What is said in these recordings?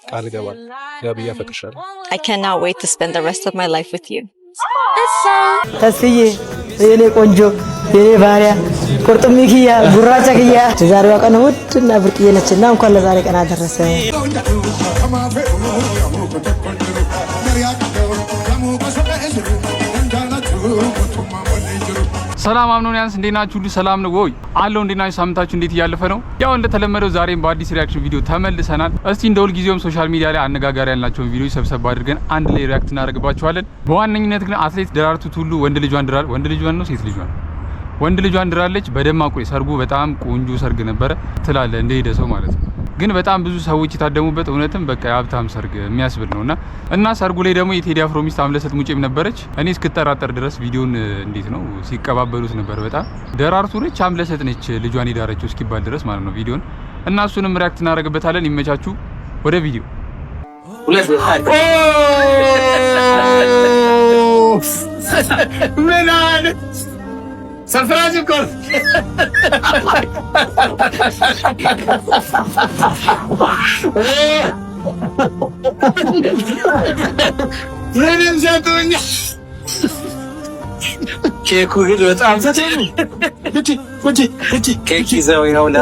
ቃል ገባል ጋብያ ፈቅሻለሁ I cannot wait to spend the rest of my life with you ተስዬ የኔ ቆንጆ የኔ ባሪያ ቁርጥሚኪያ ጉራቻኪያ ዛሬዋ ቀን ውድና ብርቅዬ ነችና እንኳን ለዛሬ ቀን አደረሰ ሰላም አምኖኒያንስ እንዴናችሁ ሁሉ ሰላም ነው ወይ አለው እንዴናችሁ ሳምንታችሁ እንዴት ያለፈ ነው ያው እንደተለመደው ዛሬም በአዲስ ሪአክሽን ቪዲዮ ተመልሰናል እስቲ እንደውል ጊዜውም ሶሻል ሚዲያ ላይ አነጋጋሪ ያልናቸውን ቪዲዮዎች ሰብሰብ አድርገን አንድ ላይ ሪአክት እናደርግባቸዋለን በዋነኝነት ግን አትሌት ደራርቱ ቱሉ ወንድ ልጇን ነው ሴት ልጇን ወንድ ልጇን ድራለች በደማቁ ሰርጉ በጣም ቆንጆ ሰርግ ነበር ትላለ እንደሄደ ሰው ማለት ነው ግን በጣም ብዙ ሰዎች የታደሙበት እውነትም በቃ የሀብታም ሰርግ የሚያስብል ነውና እና ሰርጉ ላይ ደግሞ የቴዲ አፍሮ ሚስት አምለሰት ሙጬም ነበረች እኔ እስክጠራጠር ድረስ ቪዲዮን እንዴት ነው ሲቀባበሉት ነበር በጣም ደራርቱ ነች አምለሰት ነች ልጇን ይዳረችው እስኪባል ድረስ ማለት ነው ቪዲዮን እና እሱንም ሪአክት እናደርግበታለን ይመቻችሁ ወደ ቪዲዮ ምን አይነት ሰርፕራይዝ እኮ ምንም ዘጡኝ ኬኩ ግን በጣም ዘጠኝ እጂ ኬክ ይዘው ይኸውና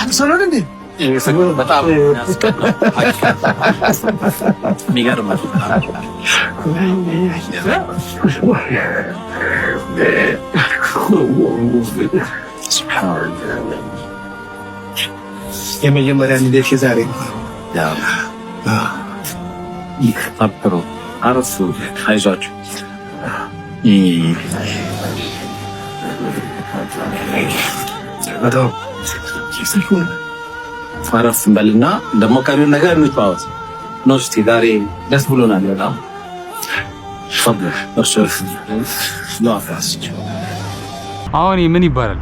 አብሶሉት እንዴ በጣም ሚገርም የመጀመሪያ እንዴት ይዛሬ አፕሮ አረሱ አይዟችሁ አዶ አረፍ እንበልና ደግሞ ቀሪውን ነገር እንተዋወስ ነው እስቲ ዛሬ ደስ ብሎናል በጣም አሁን ምን ይባላል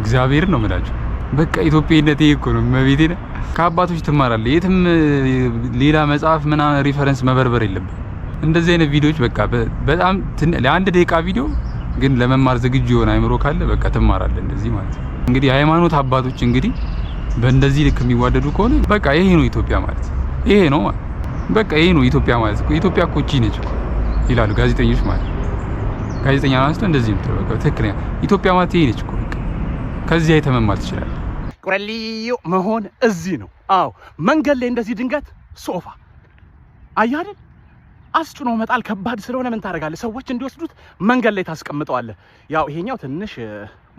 እግዚአብሔር ነው የምላችሁ በቃ ኢትዮጵያዊነት ይሄ እኮ ነው መቤቴ ከአባቶች ትማራለህ የትም ሌላ መጽሐፍ ምናምን ሪፈረንስ መበርበር የለብህ እንደዚህ አይነት ቪዲዮዎች በቃ በጣም ለአንድ ደቂቃ ቪዲዮ ግን ለመማር ዝግጁ የሆነ አይምሮ ካለ በቃ ትማራለህ እንደዚህ ማለት ነው እንግዲህ ሃይማኖት አባቶች እንግዲህ በእንደዚህ ልክ የሚዋደዱ ከሆነ በቃ ይሄ ነው ኢትዮጵያ ማለት ይሄ ነው በቃ ይሄ ነው ኢትዮጵያ ማለት ኢትዮጵያ እኮ እቺ ነች እኮ ይላሉ ጋዜጠኞች ማለት ጋዜጠኛ ማለት እንደዚህ ነው በቃ ትክክለኛ ኢትዮጵያ ማለት ይሄ ነች እኮ ከዚህ አይተመማል ይችላል ቁረልዩ መሆን እዚህ ነው አዎ መንገድ ላይ እንደዚህ ድንገት ሶፋ አያደ አስጭኖ መጣል ከባድ ስለሆነ ምን ታረጋለህ ሰዎች እንዲወስዱት መንገድ ላይ ታስቀምጠዋለህ ያው ይሄኛው ትንሽ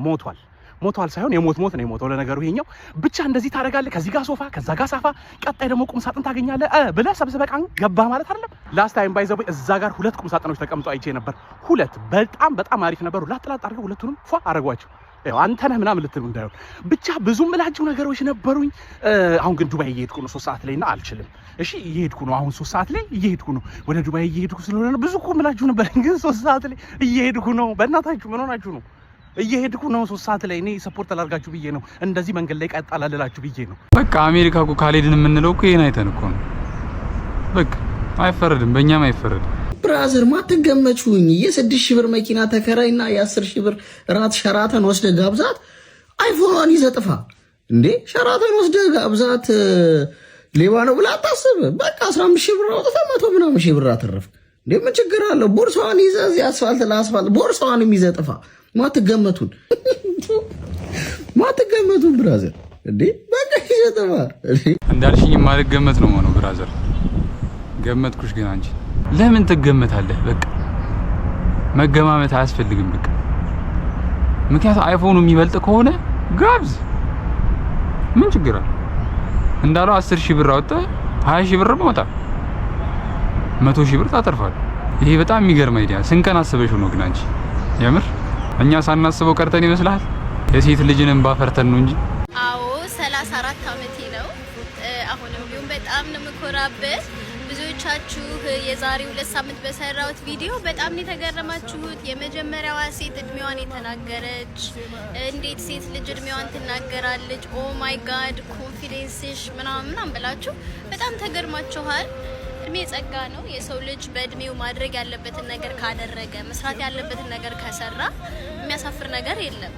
ሞቷል ሳይሆን የሞት ነው የሞተው ለነገሩ ይሄኛው ብቻ እንደዚህ ታረጋለህ ከዚህ ጋር ሶፋ ከዛ ጋር ሳፋ ቀጣይ ደግሞ ቁም ሳጥን ታገኛለህ ብለህ ሰብስበቃን ገባ ማለት አይደለም ላስት ታይም ባይዘው እዛ ጋር ሁለት ቁም ሳጥኖች ተቀምጠው አይቼ ነበር ሁለት በጣም አሪፍ ነበሩ ላጥላጥ አድርገው ሁለቱንም ፏ አረጋቸው ያው አንተ ነህ ምናምን ልትሉ እንዳይሆን ብቻ ብዙ ምላችሁ ነገሮች ነበሩኝ አሁን ግን ዱባይ እየሄድኩ ነው 3 ሰዓት ላይና አልችልም እሺ እየሄድኩ ነው አሁን 3 ሰዓት ላይ እየሄድኩ ነው ወደ ዱባይ እየሄድኩ ስለሆነ ብዙ እኮ ምላችሁ ነበር ግን 3 ሰዓት ላይ እየሄድኩ ነው በእናታችሁ ምን ሆናችሁ ነው እየሄድኩ ነው 3 ሰዓት ላይ እኔ ሰፖርት ላድርጋችሁ ብዬ ነው እንደዚህ መንገድ ላይ ቀጣላላችሁ ብዬ ነው በቃ አሜሪካ እኮ ካልሄድን የምንለው እኮ ይሄን አይተን እኮ ነው በቃ አይፈረድም በእኛም አይፈረድም ብራዘር ማትገመቹኝ የ6000 ብር መኪና ተከራይና የ10000 ብር ራት ሸራተን ወስደ ጋብዛት አይፎን ይዘጥፋ እንዴ ሸራተን ወስደ ጋብዛት ሌባ ነው ብላ አታስብ በቃ 15000 ብር አውጥታ 100 ምናምን ሺህ ብር አተረፍ እንዴ ምን ችግር አለው ቦርሳዋን ይዘዝ ያስፋልት ለአስፋልት ቦርሳዋንም ይዘጥፋ ማትገመቱን ብራዘር እንዴ በቃ ይዘጥፋ እንዳልሽኝ ማልገመት ነው ማለት ብራዘር ገመትኩሽ ግን አንቺ ለምን ትገመታለህ በቃ መገማመት አያስፈልግም በቃ ምክንያቱም አይፎኑ የሚበልጥ ከሆነ ጋብዝ ምን ችግር አለ እንዳለው 10000 ብር አወጣ 20000 ብር ማውጣ 100000 ብር ታተርፋለህ ይሄ በጣም የሚገርም አይዲያ ስንቀን አስበሽው ነው ግን አንቺ የምር እኛ ሳናስበው ቀርተን ይመስላል የሴት ልጅንም ባፈርተን ነው እንጂ አዎ 34 አመቴ ነው አሁንም ቢሆን በጣም ነው መኮራበት ብዙዎቻችሁ የዛሬ 2 ሳምንት በሰራውት ቪዲዮ በጣም ነው ተገረማችሁት የመጀመሪያዋ ሴት እድሜዋን የተናገረች እንዴት ሴት ልጅ እድሜዋን ትናገራለች ኦ ማይ ጋድ ኮንፊደንስሽ ምናምን ብላችሁ በጣም ተገርማችኋል እድሜ ጸጋ ነው። የሰው ልጅ በእድሜው ማድረግ ያለበትን ነገር ካደረገ መስራት ያለበትን ነገር ከሰራ የሚያሳፍር ነገር የለም።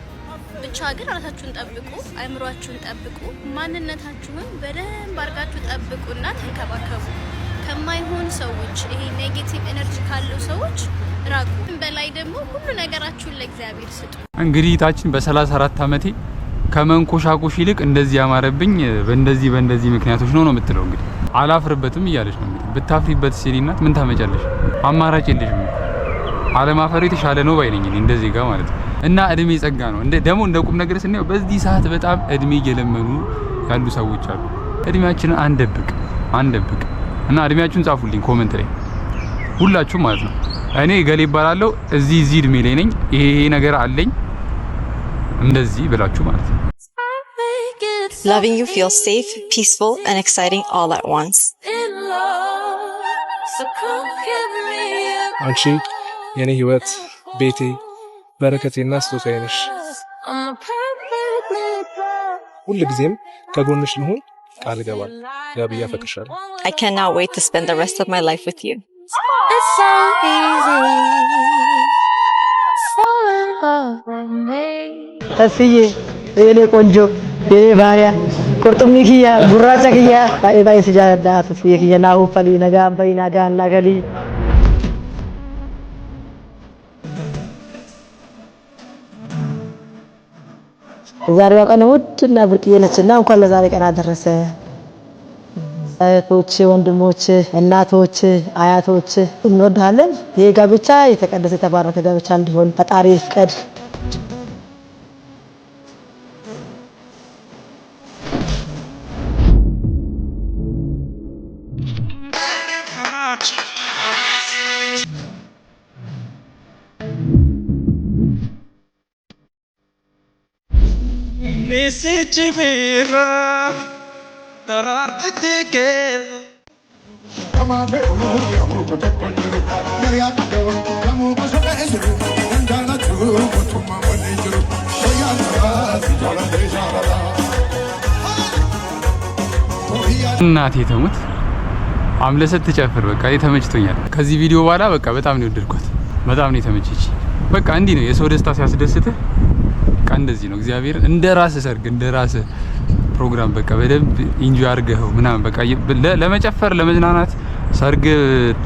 ብቻ ግን ራሳችሁን ጠብቁ፣ አይምሯችሁን ጠብቁ፣ ማንነታችሁን በደንብ አርጋችሁ ጠብቁና ተንከባከቡ። ከማይሆን ሰዎች ይሄ ኔጌቲቭ ኤነርጂ ካለው ሰዎች ራቁ። በላይ ደግሞ ሁሉ ነገራችሁን ለእግዚአብሔር ስጡ። እንግዲህ ታችን በ34 አመቴ ከመንኮሻኮሽ ይልቅ እንደዚህ ያማረብኝ በእንደዚህ ምክንያቶች ነው የምትለው። እንግዲህ አላፍርበትም እያለች ነው እንግዲህ። ብታፍሪበት ሲሪናት ምን ታመጫለሽ? አማራጭ የለሽም። አለማፈሩ የተሻለ ነው ባይነኝ እንደዚህ ጋር ማለት ነው። እና እድሜ ጸጋ ነው። ደግሞ እንደ ቁም ነገር ስናየው በዚህ ሰዓት በጣም እድሜ እየለመኑ ያሉ ሰዎች አሉ። እድሜያችንን አንደብቅ እና እድሜያችሁን ጻፉልኝ ኮሜንት ላይ ሁላችሁ ማለት ነው። እኔ ገሌ ይባላለሁ እዚህ እድሜ ላይ ነኝ፣ ይሄ ነገር አለኝ እንደዚህ ብላችሁ ማለት ነው። Loving you feels safe, peaceful and exciting all at once. አንቺ የኔ ህይወት፣ ቤቴ፣ በረከቴና ስጦታዬ ነሽ። ሁልጊዜም ከጎንሽ ልሁን ቃል እገባለሁ። ጋብዬ አፈቅርሻለሁ። I cannot wait to spend the rest of my life with you. It's so easy. Fall in love with me. ተስዬ የኔ ቆንጆ የኔ ባሪያ ቁርጥሚ ኪያ ጉራቻ ኪያ ባይ ስጃዳ ተስዬ ኪያ ናሁ ፈሊ ነጋም ፈይና ጋና ገሊ ዛሬዋ ቀን ውድና ብርቅዬ ነችና እንኳን ለዛሬ ቀን አደረሰ። እህቶች፣ ወንድሞች፣ እናቶች፣ አያቶች እንወዳለን። ይሄ ጋብቻ የተቀደሰ የተባረከ ጋብቻ እንዲሆን ፈጣሪ ይፍቀድ። እናቴ ተሙት አምለሰት ተጨፍር በቃ የተመችቶኛል። ከዚህ ቪዲዮ በኋላ በቃ በጣም ነው የወደድኩት። በጣም ነው የተመቸች። በቃ እንዲህ ነው የሰው ደስታ ሲያስደስትህ። በቃ እንደዚህ ነው እግዚአብሔር እንደ ራስ ሰርግ እንደ ራስ ፕሮግራም በቃ በደንብ ኢንጆይ አድርገው ምናምን በቃ ለመጨፈር ለመዝናናት ሰርግ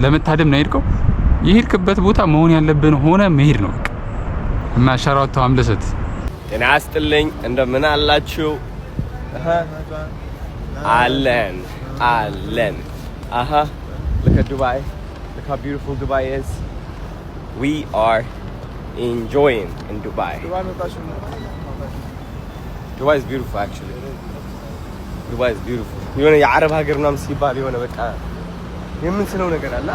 ለመታደም ነው የሄድከው። የሄድክበት ቦታ መሆን ያለብን ሆነ መሄድ ነው በቃ። እና ሻራውታ አምለሰት ጤና ይስጥልኝ። እንደምን አላችሁ? አለን look at Dubai. Look how beautiful Dubai is. We are enjoying in Dubai. Dubai is beautiful actually. Dubai is beautiful. የሆነ የአረብ ሀገር ምናምን ሲባል የሆነ በቃ የምንስለው ነገር አለ።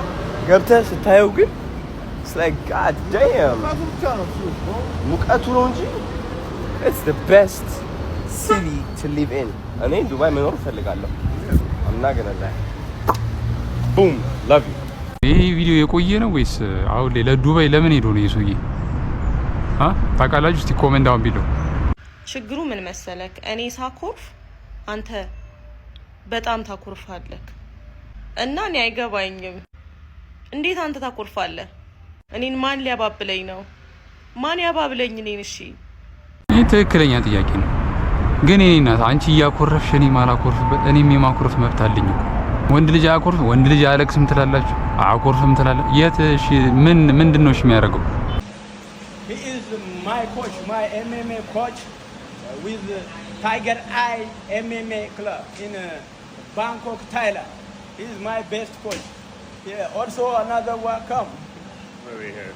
ገብተህ ስታየው ግን it's like god damn ሙቀቱ ነው እንጂ it's the best city to live in. እኔ ዱባይ መኖር ፈልጋለሁ። I'm not gonna lie. boom love you. ይሄ ቪዲዮ የቆየ ነው ወይስ አሁን ላይ ለዱባይ ለምን ሄዶ ነው የሱዬ? ታውቃላችሁ? እስቲ ኮሜንት ዳውን ቢሎ። ችግሩ ምን መሰለክ? እኔ ሳኮርፍ አንተ በጣም ታኮርፋለህ እና እኔ አይገባኝም። እንዴት አንተ ታኮርፋለህ? እኔን ማን ሊያባብለኝ ነው? ማን ያባብለኝ እኔን? እሺ ይሄ ትክክለኛ ጥያቄ ነው። ግን እኔ እናት አንቺ እያኮረፍሽ እኔ ማላኮርፍበት እኔም የማኮረፍ መብት አለኝ እኮ። ወንድ ልጅ አያኮርፍ ወንድ ልጅ አያለቅስም ትላላችሁ፣ አያኮርፍም ትላለህ። የት እሺ ምንድነው እሺ የሚያደርገው? He is my coach, my MMA coach with Tiger Eye MMA club in Bangkok, Thailand. He is my best coach. Yeah, also another one come. Over here.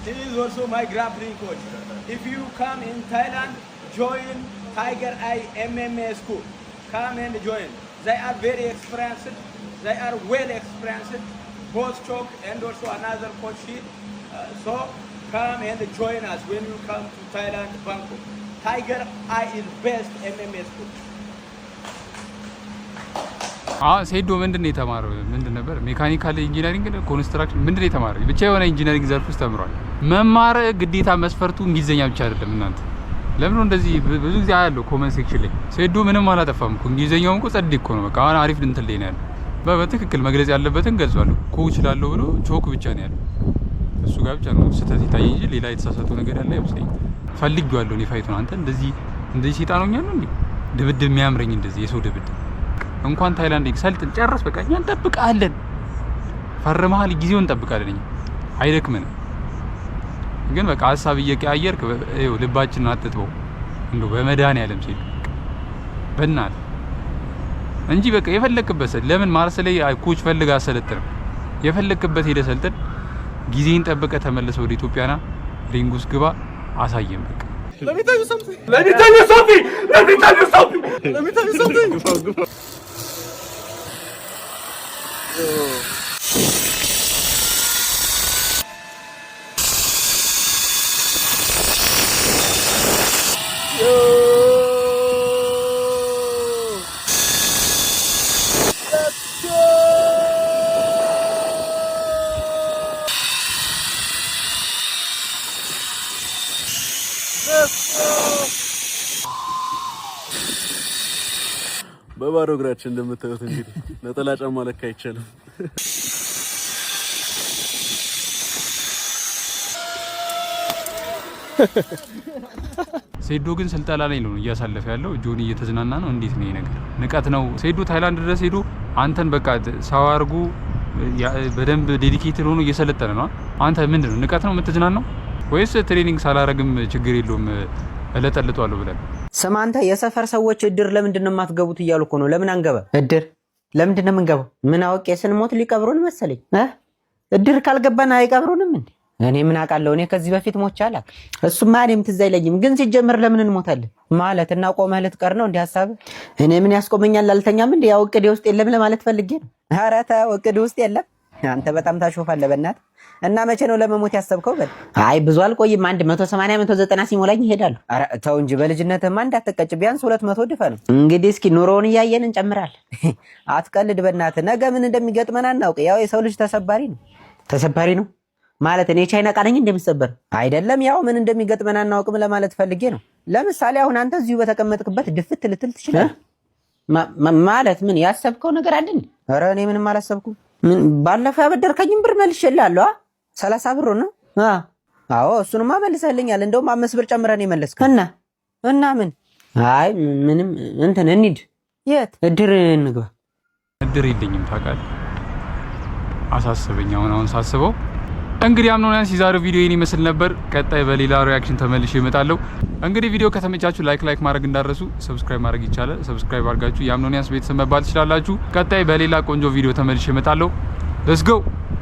He is also my grappling coach. If you come in Thailand, join Tiger Eye MMA school. Come and join. They are very experienced. They are well experienced. Both choke and also another coach here. So come and join us when you come to Thailand, Bangkok. Tiger Eye is best MMA school. ሴዶ ምንድን ነው የተማረው? ምንድን ነበር? ሜካኒካል ኢንጂነሪንግ፣ ኮንስትራክሽን ምንድን ነው የተማረው? ብቻ የሆነ ኢንጂነሪንግ ዘርፍ ውስጥ ተምሯል። መማር ግዴታ መስፈርቱ እንግሊዘኛ ብቻ አይደለም። እናንተ ለምን ነው እንደዚህ? ብዙ ጊዜ አያለው ኮመንት ሴክሽን ላይ ሴዶ ምንም አላጠፋም እኮ እንግሊዘኛውም እኮ ጸድ እኮ ነው። በቃ አሁን አሪፍ እንትን ላይ ነው ያለው። በትክክል መግለጽ ያለበትን ገልጿል። ኮች ላለው ብሎ ቾክ ብቻ ነው ያለው። እሱ ጋር ብቻ ነው ስህተት ይታይ እንጂ ሌላ የተሳሳተው ነገር ያለ አይመስለኝም። ፈልጌዋለሁ እኔ ፋይቱን። አንተ እንደዚህ ሰይጣኖኛ ነው እንዴ? ድብድብ የሚያምረኝ እንደዚህ የሰው ድብድብ። እንኳን ታይላንድ ሰልጥን ጨርስ፣ በቃ እኛ እንጠብቃለን። ፈርመሃል፣ ጊዜውን እንጠብቃለን። እኛ አይደክመንም። ግን በቃ ሀሳብ እየቀያየርክ ይኸው ልባችንን አትጥበው። እንደው በመድኃኒዓለም ሲል በእናትህ እንጂ በቃ የፈለክበት ለምን ማርስ ላይ ኮች ፈልጋ አሰለጥንም። የፈለክበት ሄደ ሰልጥን። ጊዜን ጠብቀ ተመለሰ ወደ ኢትዮጵያና ሪንግ ውስጥ ግባ፣ አሳየን በቃ። Let me tell you something. Let me tell you something. Let me tell you something. Let me tell you something. በባዶ እግራችን እንደምታዩት እንግዲህ ነጠላ ጫማ ለካ አይቻልም። ሴዶ ግን ስልጠና ላይ ነው እያሳለፈ ያለው። ጆኒ እየተዝናና ነው። እንዴት ነው ይሄ ነገር? ንቀት ነው። ሴዶ ታይላንድ ድረስ ሄዶ አንተን በቃ ሰው አድርጎ በደንብ ዴዲኬትድ ሆኖ እየሰለጠነ ነው። አንተ ምንድነው ንቀት ነው የምትዝናናው? ወይስ ትሬኒንግ ሳላረግም ችግር የለውም እለጠልጧለሁ ብለን? ስማ አንተ የሰፈር ሰዎች እድር ለምንድን ነው የማትገቡት እያሉ እኮ ነው። ለምን አንገባ? እድር ለምንድን ነው የምንገባው? ምን አውቄ ስንሞት ሊቀብሩን መሰለኝ። እድር ካልገባን አይቀብሩንም እንዴ? እኔ ምን አውቃለሁ? እኔ ከዚህ በፊት ሞቼ አላውቅም። እሱማ እኔም ትዝ አይለኝም። ግን ሲጀምር ለምን እንሞታለን ማለት እና ቆመህ ልትቀር ነው እንዴ ሐሳብ? እኔ ምን ያስቆመኛል? አልተኛም እንዴ? ያው እቅዴ ውስጥ የለም ለማለት ፈልጌ ነው። ኧረ ተው እቅዴ ውስጥ የለም። አንተ በጣም ታሾፋለህ በእናትህ። እና መቼ ነው ለመሞት ያሰብከው? በል አይ ብዙ አልቆይም። 180 190 ሲሞላኝ እሄዳለሁ። ኧረ ተው እንጂ በልጅነትህማ እንዳትቀጭ። ቢያንስ 200 ድፈን። እንግዲህ እስኪ ኑሮውን እያየን እንጨምራለን። አትቀልድ በእናትህ። ነገ ምን እንደሚገጥመን አናውቅ። ያው የሰው ልጅ ተሰባሪ ነው። ተሰባሪ ነው ማለት እኔ ቻይና ቃለኝ እንደሚሰበር አይደለም። ያው ምን እንደሚገጥመን አናውቅም ለማለት ፈልጌ ነው። ለምሳሌ አሁን አንተ እዚሁ በተቀመጥክበት ድፍት ልትል ትችላለህ። ማለት ምን ያሰብከው ነገር አለ እንዴ? ኧረ እኔ ምንም አላሰብኩም። ምን ባለፈው ያበደርከኝም ብር መልሼልሃለሁ። 30 ብር ነው። አዎ እሱንማ መልሰህልኛል። እንደውም 5 ብር ጨምረን የመለስከው እና ምን? አይ ምንም እንትን እንሂድ። የት? እድር እንግባ። እድር የለኝም ታውቃለህ። አሳሰበኝ አሁን ሳስበው። እንግዲህ አምኖናንስ የዛሬው ቪዲዮ ይሄን ይመስል ነበር። ቀጣይ በሌላ ሪአክሽን ተመልሼ እመጣለሁ። እንግዲህ ቪዲዮ ከተመቻችሁ ላይክ ማድረግ እንዳረሱ፣ ሰብስክራይብ ማድረግ ይቻላል። ሰብስክራይብ አድርጋችሁ የአምኖናንስ ቤተሰብ መባል ትችላላችሁ። ቀጣይ በሌላ ቆንጆ ቪዲዮ ተመልሼ እመጣለሁ። ሌትስ ጎ